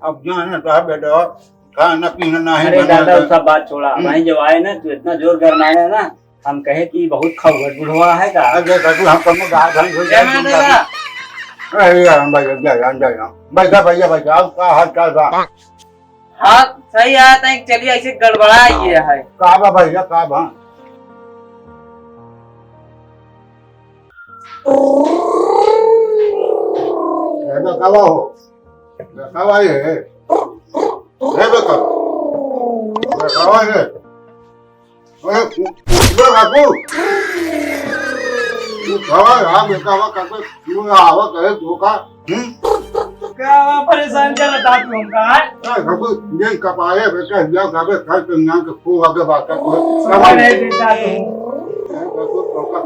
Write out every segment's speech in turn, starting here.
अब जाना तो है बेटा, खाना पीना नहीं अरे बनना दादा तो- वो सब बात छोड़ा, वहीं जब आए ना तो इतना जोर गरमाया ना, हम कहे कि बहुत खबर बुढ़वा है का। अरे काकू हम कम गाय धन हो जय मां दादा। अरे यार भाई भैया भैया भैया आपका हाल चाल बा हाँ सही आया था, चलिए ऐसे गड़बड़ा ये है। का बा भैया का बा ऐसा कवा हो कवा है बेटा कवा है ओए वो काकू तू कवा आ बेटा वा काकू तू आवा कहे तू का क्या परेशान कर रहा था तू हमका? काकू ये कपाए बेटा या काबे खाए तो ना के खूब आगे बात कर कमा नहीं देता तू।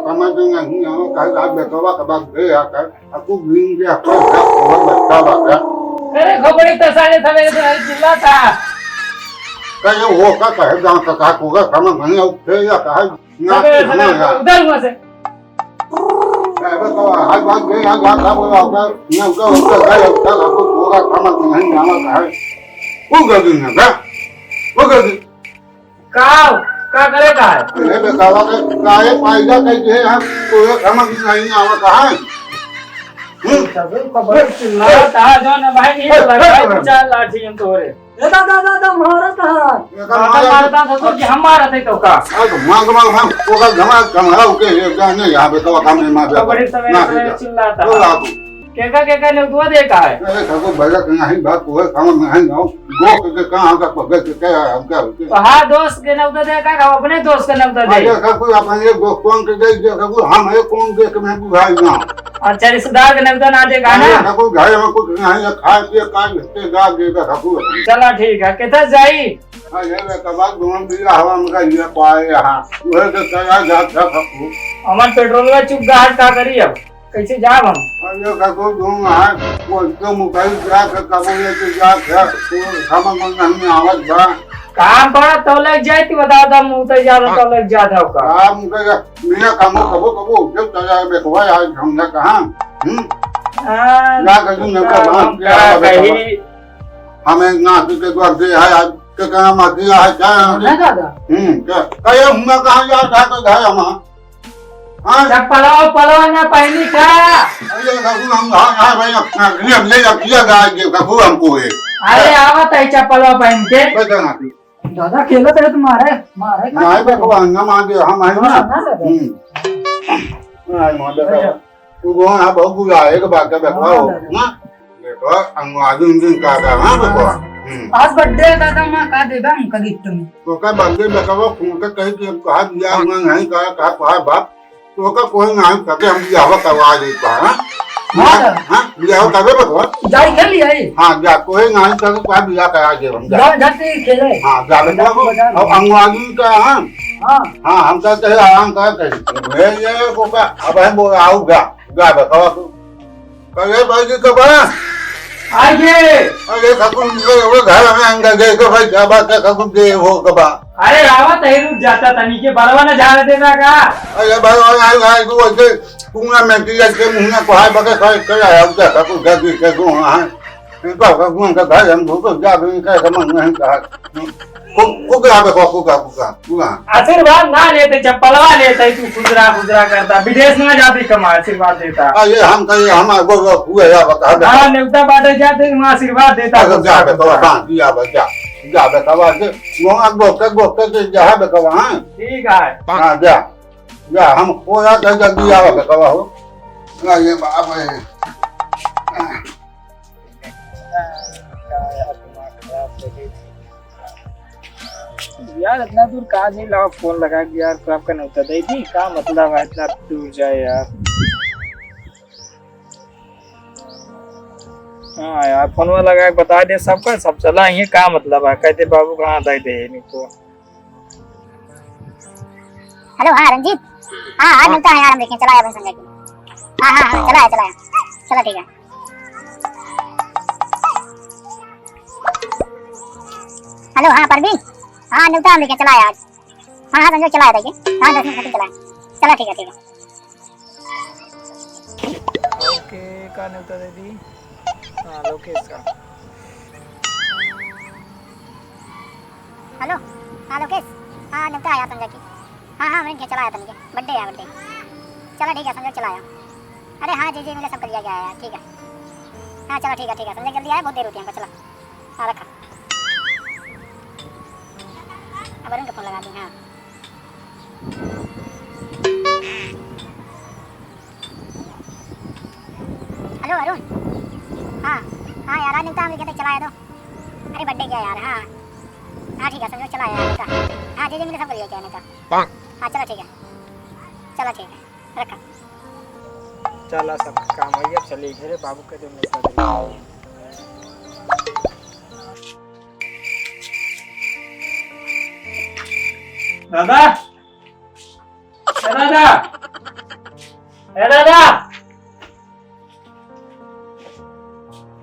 समझ नहीं आओ कल रात बेटवा के बाद गए आकर आपको ग्रीन के आपको बहुत अच्छा बात है अरे खबर तो सारे सवेरे से चिल्ला था। कहे वो का कहे गांव का का होगा समझ नहीं आओ फिर या कहे ना सवेरे सवेरे उधर हुआ से कहे तो आज बात गए आज बात का बोला होगा ना उसका गए उसका आपको होगा समझ नहीं आओ कहे वो गए ना का वो गए का करेगा है? ये बेटावा के काहे फायदा कैसे हम तो समझ नहीं आओ कहा सभी खबर चिल्ला था जो ना भाई नहीं लगा चार लाठी हम तोरे। दादा मारा था मारता था तो कि हम मारा थे तो का मांग हम होगा धमा कमरा के ये जाने यहां पे तो काम नहीं मार खबर सवेरे चिल्ला था केका ने दुआ देखा है। अरे खको भैया कहीं बात को काम नहीं आओ गो के कहां का पगल के क्या हम क्या तो हाँ दोस्त के नौता देखा का अपने दोस्त के नौता दे। अरे खको अपन ये गो कौन के दे दे खको हम है कौन देख मैं बुझाई ना अच्छा रिश्तेदार के नौता ना देखा ना। खको घर में कुछ नहीं खा के का रिश्तेदार देगा खको चला ठीक है किधर जाई? अरे वे कबाग दोनों दिया हवा में का ये पाए यहां वो के तैयार जात था खको हमार पेट्रोल में चुप गाड़ का करी अब कैसे जाब हम? अरे खको दोनों हां वो तो मुकाई जा के कबो ये तो जा के समझ में नहीं आवत बा काम पड़ा तो लग जाए कि बता दो मुंह तो ज्यादा तो लग जाता होगा। काम का मेरा काम कबो कबो जब तैयार बेखवा आज हमने कहा ना कहीं न का कहीं हमें ना के द्वार दे है आज के काम आ दिया है क्या ना दादा क्या कहे हम कहां जा था तो गए हम हां पलाव ना पहनी था। अरे कबू हम हां भाई अपना ले जा किया गाय के कबू हमको है अरे आवत है चप्पल पहन के बता ना दादा खेलो तेरे तुम्हारे मारे नहीं बेखवा ना मान दे हम है ना नहीं मान दे तू वो हां बहुत बुरा है के बात का बेखवा हो ना देखो अंगवादी दिन का हां बेखवा आज बर्थडे दादा मां का देगा हमका गिफ्ट में तो का बंदे बेखवा फोन के कही कि कहा दिया हुआ नहीं कहा बाप तो का कोई नहीं करके हम दिया हुआ करवा दे पा हां दिया हुआ करवे बेखवा जाई खेल लिया हां जा कोई नहीं करके का दिया करा दे हम जा जाते खेले हां जा बेटा और अंगवादी का हां हां हां हम तो कहे आराम कर कहे ये को का अब हम बोल आऊंगा जा बेखवा कहे भाई के कबा आइए। अरे खकुन वो घर में अंदर गए तो भाई क्या बात है खकुन दे वो कबा अरे रावत है रुक जाता तनी के बरवा न जाने देना का। अरे भाई आई आई तू ऐसे पूरा में किया के मुंह में कोहाय बके कोई कर आया अब क्या खकुन गदी के गो हां इनका खकुन का घर हम भूख जा भी का समझ नहीं कहा को का को आशीर्वाद ना लेते चप्पलवा लेते तू खुदरा करता विदेश में जाती कमा आशीर्वाद देता। ये हम कहे हम गो हुए या बता हां नेवता बाटे जाते वहां आशीर्वाद देता जा बे तो हां दिया बच्चा जा बे कवा के वो के जा बे कवा हां ठीक है हां जा हम कोया तो जल्दी आवा बे कवा हो ये बाप है यार इतना दूर कहाँ नहीं लगा फोन लगा के यार तो आपका नहीं दे दी क्या मतलब है इतना दूर जाए यार। हाँ यार फोन में लगा के बता दे सबका सब चला ये क्या मतलब है कहते बाबू कहाँ दे दे नहीं तो। हेलो हाँ रंजीत हाँ आज मिलता है यार हम देखें चला यार संजय की हाँ चला चला ठीक है। हेलो हाँ परवीन हाँ न्यूटा हम देखें चला आज हाँ संजय चला देखिए हाँ 10 मिनट चला चला ठीक है ओके का न्यूटा दे दी हाँ लोकेश का संजय की। हाँ मैंने चलाया था, मुझे बर्थडे है बर्थडे। चलो ठीक है संजय चलाया। अरे हाँ जी मैंने सब कर लिया गया है, ठीक है। हाँ चलो ठीक है संजय जल्दी आया, बहुत देर होती है हमको। चला हाँ रखा। अब अरुण का फोन लगा दी। हाँ हेलो अरुण। हाँ यार आज निकलता, हम कहते चलाया तो। अरे बर्थडे क्या यार। हाँ ठीक है समझो चलाया यार का। हाँ जी मैंने सब कर लिया क्या का। हाँ चलो ठीक है रखा। चला सब काम हो गया, चले घरे बाबू के दिन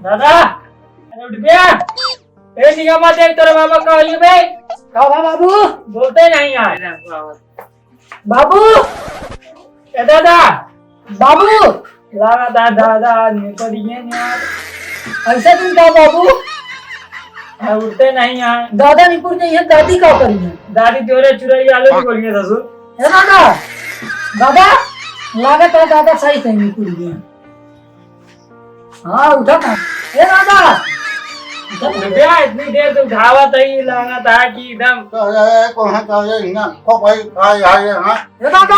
दादा अरे उठ गया। निगमा देख तेरे बाबा का होइए बे। कहो बाबू बोलते नहीं यार। बाबू दादा बाबू लागा दादा निकलिए यार। ऐसे तुम क्या बाबू उठते नहीं यार। दादा नहीं पुर है, दादी का करिए। दादी चोरे चुराई आलू की बोलिए ससुर। है दादा लागत है दादा सही कहीं पुर गया। हाँ उठा ना ए दादा। इतनी देर तो उठावा ही लगा था कि एकदम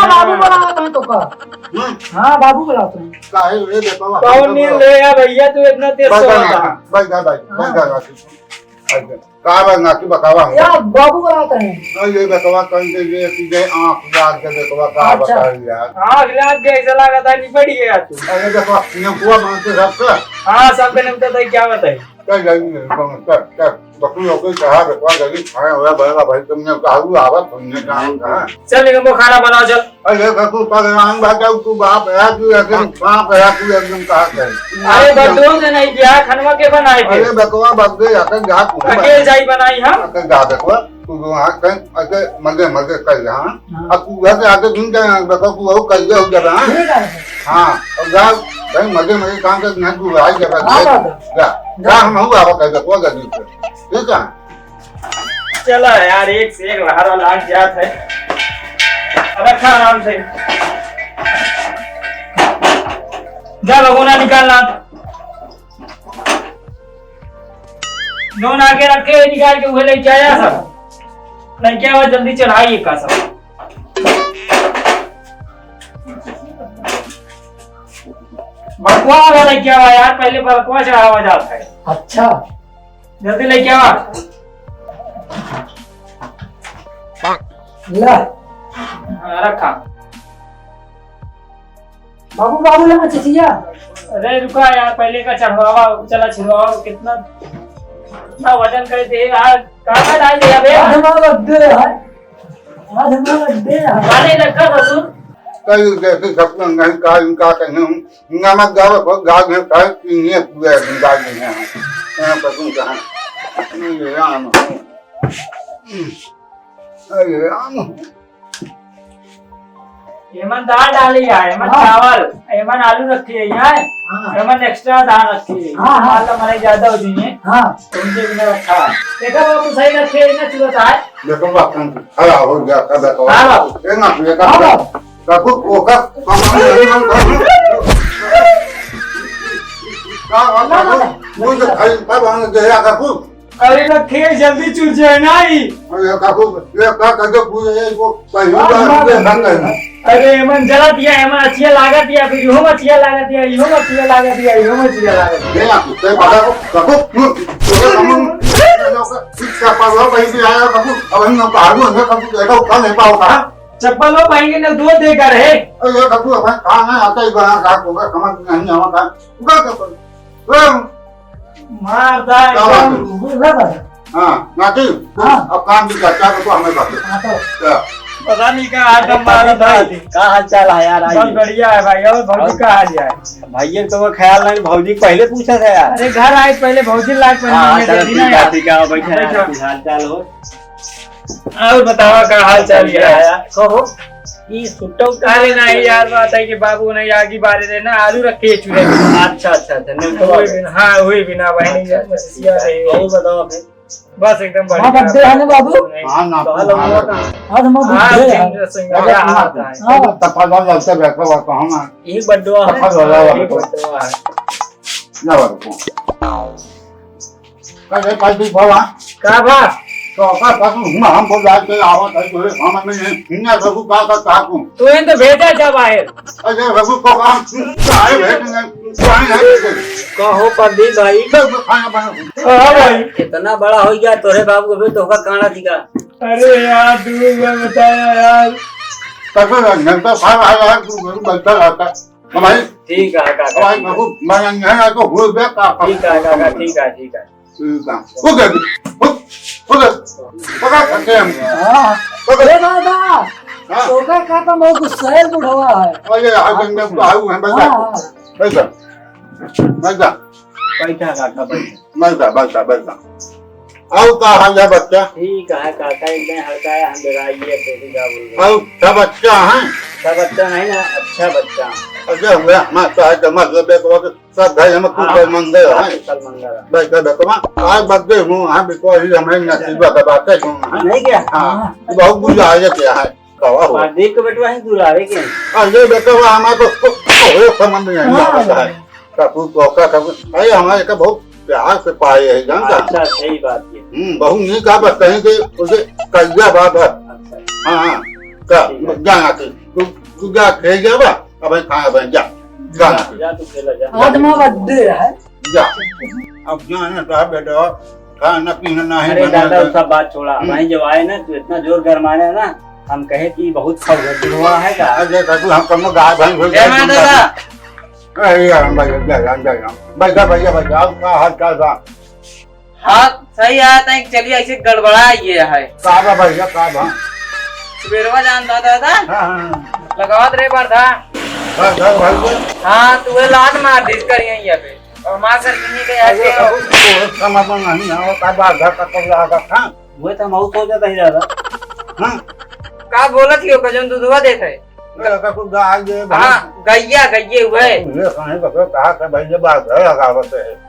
बाबू बुलाता है तो का। हाँ बाबू बुलाता है। कौन नींद ले भैया तू इतना तेज सो रहा। बाबू बुलाता है। ये बकवा कहीं ये सीधे आंख लाग के बकवा का बता यार। आंख लाग के ऐसा लगा था नहीं पड़ी गया तू। अरे देखो कुआ मानते सब। हाँ सब ने बताया क्या बताई। क्या बकरी होकर कहा बकवा गली खाए हुआ बड़ा भाई तुमने कहा आवा तुमने कहा चल निगम खाना बनाओ चल। अरे ककू पगवान भागा तू बाप है तू एकदम बाप है तू एकदम कहा कर। अरे बड्डों से नहीं किया, खनवा के बनाए थे। अरे बकवा बग गए आकर जा तू अकेले जाई बनाई हम। आकर जा बकवा तू वहां कहीं अके मजे कर हां अब तू घर से आके दिन का बकवा तू वो कर गया हो जा। हां और जा कहीं मजे काम कर नहीं तू आई जा हम हुआ कर बकवा गली पे ठीक है। चला यार एक से एक लहरा लाग जात है। रखा आराम से जा भगोना निकालना। दोनों आगे रखे हुए निकाल के उहे लेके आया सब। नहीं क्या हुआ जल्दी चढ़ाइए का सब। बकवा वाला क्या हुआ यार, पहले बकवा चढ़ावा जाता है। अच्छा जल्दी लेके आवा। रखा बाबू लगा चिचिया। अरे रुका यार पहले का चढ़वावा चला छिड़वावा कितना वजन कर दे यार। कहां डाल दिया बे। आज हमारा बर्थडे है गाने रखा ससुर। कई जैसे सपना नहीं का इनका कहीं नमक गावे को गाज में का ये पूरे गाज में है यहां पर तुम कहां ये राम अरे राम एमन दाल डाली है, एमन चावल, एमन आलू रखी है यहाँ, एमन एक्स्ट्रा दाल रखी है। माल हमारे ज्यादा हो जाएंगे। उनके बिना रखा है। देखा बाबू सही रखे ना चुरता है। देखो बाप खड़ा हो गया कब तो हां बाबू ये ना ये का बाबू वो का वो जो खाई तब हम गया काकू। अरे रखे जल्दी चुर जाए नहीं। अरे काकू ये का कदे पूरे वो पहिया ना। अरे एमन जला दिया, एमन अच्छिया लागत दिया, फिर यो मछिया लागत दिया, यो मछिया लागत दिया, यो मछिया लागत दिया। ये ना कुत्ते बाबा को काकू तो हम इसका पालो भाई भी आया काकू अब हम काकू हम काकू देखो उठा नहीं पाओगा। चप्पलों पाएंगे ना दो देकर है। अरे काकू अपन कहां है आता ही बना काकू का समझ नहीं आवा का चप्पल मारता है हां नाती अब काम भी करता है तो हमें बात पता नहीं क्या आदम मारा भाई। का हाल चाल है यार? बहुत बढ़िया है भाई। और भौजी का हाल है? भाई तो वो ख्याल नहीं, भौजी पहले पूछा था यार। अरे घर आए पहले भौजी लाग पर ठीक है बैठा हाल चाल हो और बतावा का हाल चाल है कहो। ये सुट्टो काले नहीं यार बात है कि बाबू ने आगे बारे रे ना आलू रखे चूल्हे में। अच्छा नहीं तो हां हुई बिना बहनी यार मसिया है। यही बताओ फिर बस एकदम हाँ बर्थडे है ना बाबू हाँ ना कहाँ लगा था? आज हमारा बर्थडे है सिंगाड़ा आता है हाँ तपाला लगता बैठा हुआ कहाँ ना यही बड्डुआ है पक्का वाला वाला। यही बड्डुआ है ना वाला कल पार्टी बोला का बा तो का हम बोल रहा है आवाज है तो हम में हिन्ना रघु का को तू इन तो भेजा जा बाहर अरे रघु को काम चाहे भेजेंगे चाहे है कहो पंडित भाई सब खाना बना हां भाई इतना बड़ा हो गया तोरे बाबू को भी तो होगा काना दिखा। अरे यार तू मैं बताया यार तब घंटा खा रहा है तू बैठा रहता हमारी ठीक है काका हमारी बाबू मैं यहाँ तो हो गया का ठीक है काका ठीक है ठीक है हो गया हो गया पका करते हम हाँ अरे दादा हाँ टोका का तो बहुत गुस्सा है बुढ़वा है अरे आज मैं तो आऊँ हम बैठा हाँ बैठा बैठा बैठा काका बैठा बैठा बैठा आओ का हाल है बच्चा ठीक है काका एकदम हल्का है हम डराइए तो क्या बोल रहे आओ सब अच्छा है सब बच्चा नहीं ना अच्छा बच्चा अच्छा हुआ माता है तो मतलब एक वक्त सब भाई हम कुछ मंदिर है कल मंगल बैठा बैठा आज बर्थडे हूँ हाँ बिकॉज ही हमें नसीबा का बात है नहीं क्या हाँ बहुत बुरा है क्या है कवा हो देख के बेटवा है दुलारे के अरे बेटा वो हमारे को समझ नहीं आता है काकू कोका काकू अरे हमारे का बहुत प्यार से पाए है जानता अच्छा सही बात है बहुत नहीं कहा बस कहीं के उसे कहिया बात है अच्छा हाँ हाँ का जाना तू जा खेल जा बा अब खाना बन जा जाना जा तू खेला जा आज हमारा बर्थडे है जा अब जाना तो बेटा खाना पीना नहीं अरे दादा वो सब बात छोड़ा वहीं जब आए ना तो इतना जोर गरमाने ना हम कहे कि बहुत खबर हुआ है का अरे काकू हम कम गाय भाई हो जय माता दा अरे यार भाई जा भैया भैया आपका हाल चाल था हाँ सही है तय चलिए ऐसे गड़बड़ा ये है का भैया का भा सुबेरवा जानता दादा हाँ लगावत रे बार था भाई हाँ तू लात मार दिस कर यहीं पे और मार कर किन्हीं के अरे ऐसे समापन नहीं है का बात घर का कब लगा था वो तो मौत हो जाता ही दादा हां का बोलत ही हो कजन दूधवा देत है का कुछ गाय ये हाँ गैया गैये हुए ये खाने का कहा था भाई ये बात है लगावत है